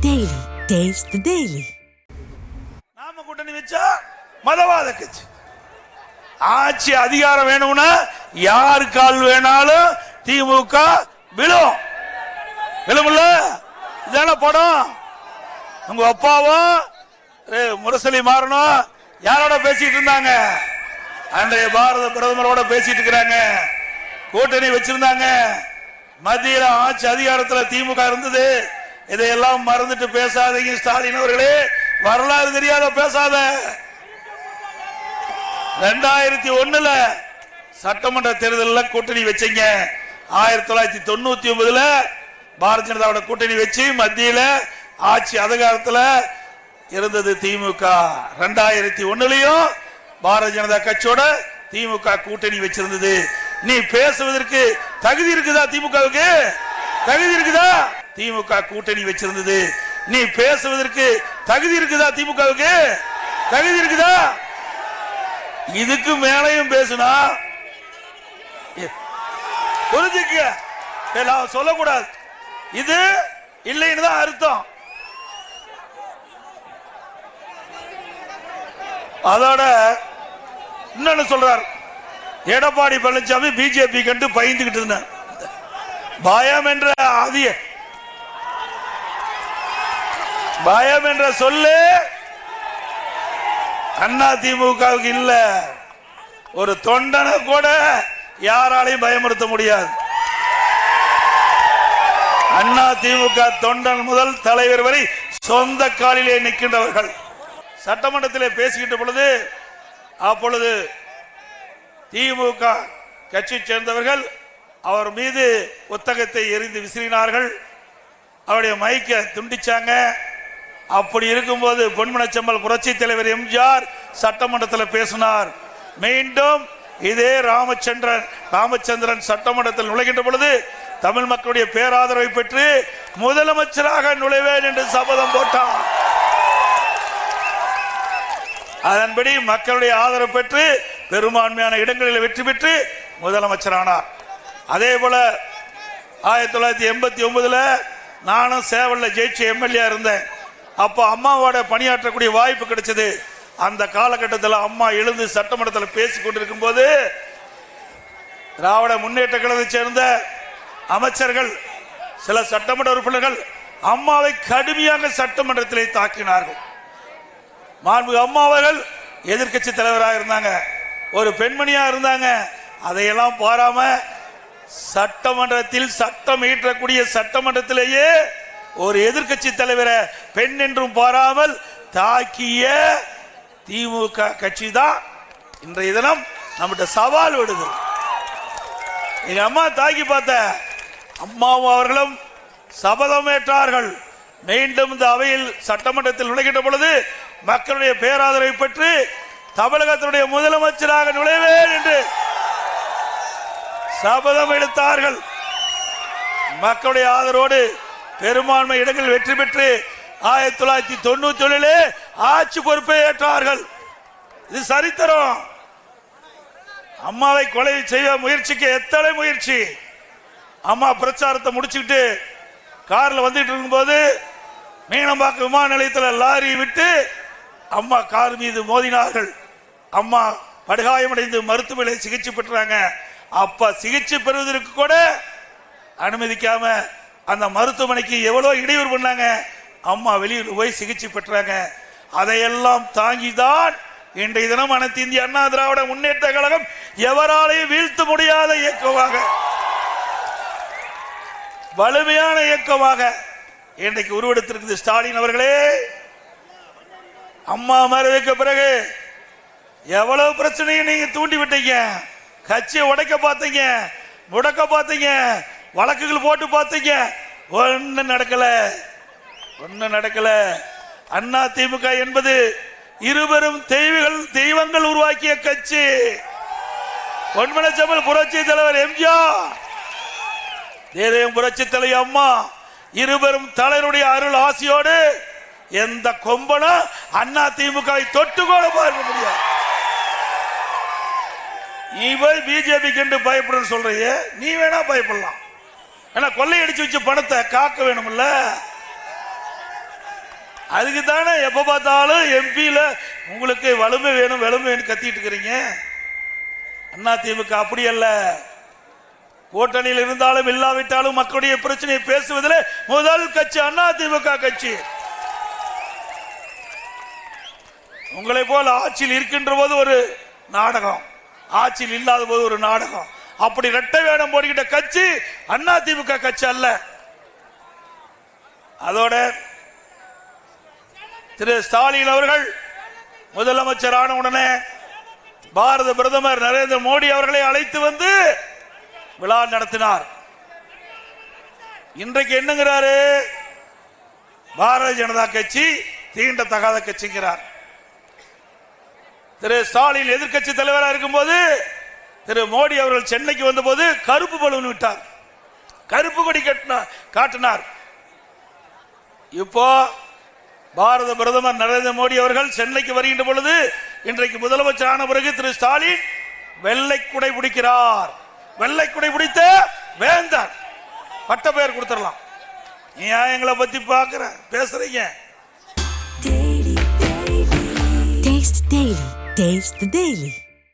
Daily. Taste the Daily. நாம கூட்டணி வச்சா மதவாத கட்சி. ஆட்சி அதிகாரம் வேணும்னா யாரு கால் வேணாலும் திமுக விழும். விழும்ல? இதான படம். உங்க அப்பாவும் முரசொலி மாறணும் யாரோட பேசிட்டு இருந்தாங்க? அன்றைய பாரத பிரதமரோட பேசிட்டு இருக்கிறாங்க. கூட்டணி வச்சிருந்தாங்க. மத்தியில ஆட்சி அதிகாரத்தில் திமுக இருந்தது. இதையெல்லாம் மறந்துட்டு பேசாதீங்க ஸ்டாலின் அவர்களே. வரலாறு தெரியாத பேசாத. 2001 சட்டமன்ற தேர்தலில் கூட்டணி வச்சீங்க. 1999 பாரதிய ஜனதாவோட கூட்டணி வச்சு மத்தியில ஆட்சி அதிகாரத்தில் இருந்தது திமுக. 2001 பாரதிய ஜனதா கட்சியோட திமுக கூட்டணி வச்சிருந்தது. நீ பேசுவதற்கு தகுதி இருக்குதா? திமுகவுக்கு தகுதி இருக்குதா? திமுக கூட்டணி வச்சிருந்தது. நீ பேசுவதற்கு தகுதி இருக்குதா? திமுகவுக்கு தகுதி இருக்குதா? இதுக்கு மேலையும் பேசுனா புரிஞ்சுக்க. சொல்லக்கூடாது. இது இல்லைன்னு தான் அர்த்தம். அதோட இன்னொன்னு சொல்றார். எடப்பாடி பழனிசாமி பிஜேபி கண்டு பயந்துகிட்டு இருந்தார். பயம் என்ற சொல்லு அண்ணா திமுகவுக்கு இல்ல. ஒரு தொண்டனை கூட யாராலையும் பயமுறுத்த முடியாது. அண்ணா திமுக தொண்டன் முதல் தலைவர் வரை சொந்த காலிலே நிற்கின்றவர்கள். சட்டமன்றத்திலே பேசிக்கிட்ட பொழுது அப்பொழுது திமுக கட்சி சேர்ந்தவர்கள் அவர் மீது புத்தகத்தை எரிந்து விசிறினார்கள். அவருடைய மைக்கை துண்டிச்சாங்க. அப்படி இருக்கும்போது பொன்மனச்செம்மல் புரட்சி தலைவர் எம்ஜிஆர் சட்டமன்றத்தில் பேசினார். மீண்டும் இதே ராமச்சந்திரன் சட்டமன்றத்தில் நுழைகின்ற பொழுது தமிழ் மக்களுடைய பேராதரவை பெற்று முதலமைச்சராக நுழைவேன் என்று சபதம் போட்டார். அதன்படி மக்களுடைய ஆதரவு பெற்று பெரும்பான்மையான இடங்களில் வெற்றி பெற்று முதலமைச்சரானார். அதே போல 1989 நானும் சேவல்ல ஜெயிச்சு எம்எல்ஏ இருந்தேன். அப்போ அம்மாவோட பணியாற்றக்கூடிய வாய்ப்பு கிடைச்சது. அந்த காலகட்டத்தில் அம்மா எழுந்து சட்டமன்றத்தில் பேசிக் கொண்டிருக்கும் போது திராவிட முன்னேற்ற கழகத்தை சேர்ந்த அமைச்சர்கள் சில சட்டமன்ற உறுப்பினர்கள் அம்மாவை கடுமையாக சட்டமன்றத்திலே தாக்கினார்கள். மாண்பு அம்மா அவர்கள் எதிர்கட்சி தலைவராக இருந்தாங்க, ஒரு பெண்மணியா இருந்தாங்க. அதையெல்லாம் பாராம சட்டமன்றத்தில் சட்டம் இயற்றக்கூடிய சட்டமன்றத்திலேயே ஒரு எதிர்கட்சி தலைவரை பெண் என்றும் பாராமல் தாக்கிய திமுக கட்சி தான் இன்றைய தினம் நம்மகிட்ட சவால் விடுது. எங்க அம்மா தாக்கி பார்த்த அம்மாவும் அவர்களும் சபதம் ஏற்றார்கள். மீண்டும் இந்த அவையில் சட்டமன்றத்தில் நுழைகின்ற பொழுது மக்களுடைய பேராதரவை பெற்று தமிழகத்தினுடைய முதலமைச்சராக நுழைவேன் என்று சபதம் எடுத்தார்கள். மக்களுடைய ஆதரவோடு பெரும்பான்மை இடங்களில் வெற்றி பெற்று 1997 ஆட்சி பொறுப்பை ஏற்றார்கள். இது சரித்திரம். அம்மாவை கொலை செய்ய முயற்சிக்க எத்தனை முயற்சி. அம்மா பிரச்சாரத்தை முடிச்சுக்கிட்டு கார்ல வந்துட்டு இருக்கும்போது மீனம்பாக்கம் விமான நிலையத்தில் லாரி விட்டு அம்மா கார் மீது மோதினார்கள். அம்மா படுகாயமடைந்து மருத்துவமனை சிகிச்சை பெற்றாங்க. அப்ப சிகிச்சை பெறுவதற்கு கூட அனுமதிக்காம அந்த மருத்துவமனைக்கு எவ்வளவு இடையூறு பண்ணாங்க. அம்மா வெளியூர் போய் சிகிச்சை பெற்றாங்க. அதையெல்லாம் தாங்கிதான் இன்றைய தினம் அனைத்து இந்திய அண்ணா திராவிட முன்னேற்ற கழகம் எவராலையும் வீழ்த்த முடியாத இயக்கமாக, வலிமையான இயக்கமாக இன்றைக்கு உருவெடுத்திருக்கிறது. ஸ்டாலின் அவர்களே, அம்மா மறைவுக்கு பிறகு எவ்வளவு பிரச்சனையை நீங்க தூண்டி விட்டீங்க. கட்சியை உடைக்க பார்த்தீங்க, முடக்க பார்த்தீங்க, வழக்குகள் போட்டு பார்த்தீங்க. ஒன்னு நடக்கல. அண்ணா திமுக என்பது இருவரும் தெய்வங்கள் உருவாக்கிய கட்சி. பொன்மனச்செம்மல் புரட்சி தலைவர் எம்ஜிஆர், தேதயம் புரட்சி தலைவர் அம்மா இருவரும் தலைவருடைய அருள் ஆசியோடு எந்த கொம்பனும் அண்ணா திமுக தொட்டு கூட பார்க்க முடியாது. நீ போய் பிஜேபி கண்டு பயப்பட சொல்றீங்க. நீ வேணா பயப்படலாம். ஏன்னா கொள்ளையடிச்சு வச்சு பணத்தை காக்க வேணும்ல. அதுக்கு தானே எப்ப பார்த்தாலும் எம்பியில உங்களுக்கு வலிமை வேணும் வலிமை வேணும் கத்திட்டு இருக்கிறீங்க. அண்ணா திமுக அப்படி அல்ல. கூட்டணியில் இருந்தாலும் இல்லாவிட்டாலும் மக்களுடைய பிரச்சனையை பேசுவதில் முதல் கட்சி அண்ணா திமுக கட்சி. உங்களை போல ஆட்சியில் இருக்கின்ற போது ஒரு நாடகம், ஆட்சியில் இல்லாத போது ஒரு நாடகம். அப்படி இரட்டை வேடம் போடுகிட்ட கட்சி அண்ணா திமுக கட்சி அல்ல. அதோட திரு ஸ்டாலின் அவர்கள் முதலமைச்சர் ஆன உடனே பாரத பிரதமர் நரேந்திர மோடி அவர்களை அழைத்து வந்து விழா நடத்தினார். இன்றைக்கு என்னங்கிறாரு? பாரதிய ஜனதா கட்சி தீண்டத்தகாத கட்சிங்கிறார். திரு ஸ்டாலின் எதிர்கட்சி தலைவராக இருக்கும்போது திரு மோடி அவர்கள் சென்னைக்கு வந்தபோது கருப்பு பலூன் விட்டார், கருப்பு கொடி காட்டினார். இப்போ பாரத பிரதமர் நரேந்திர மோடி அவர்கள் சென்னைக்கு வருகின்ற பொழுது இன்றைக்கு முதலமைச்சர் ஆன பிறகு திரு ஸ்டாலின் வெள்ளை குடை பிடிக்கிறார். வெள்ளை குடை பிடித்த வேந்தர் பட்ட பெயர் கொடுத்துடலாம். ஏன் எங்களை பத்தி பாக்குற பேசுறீங்க? Taste the Daily.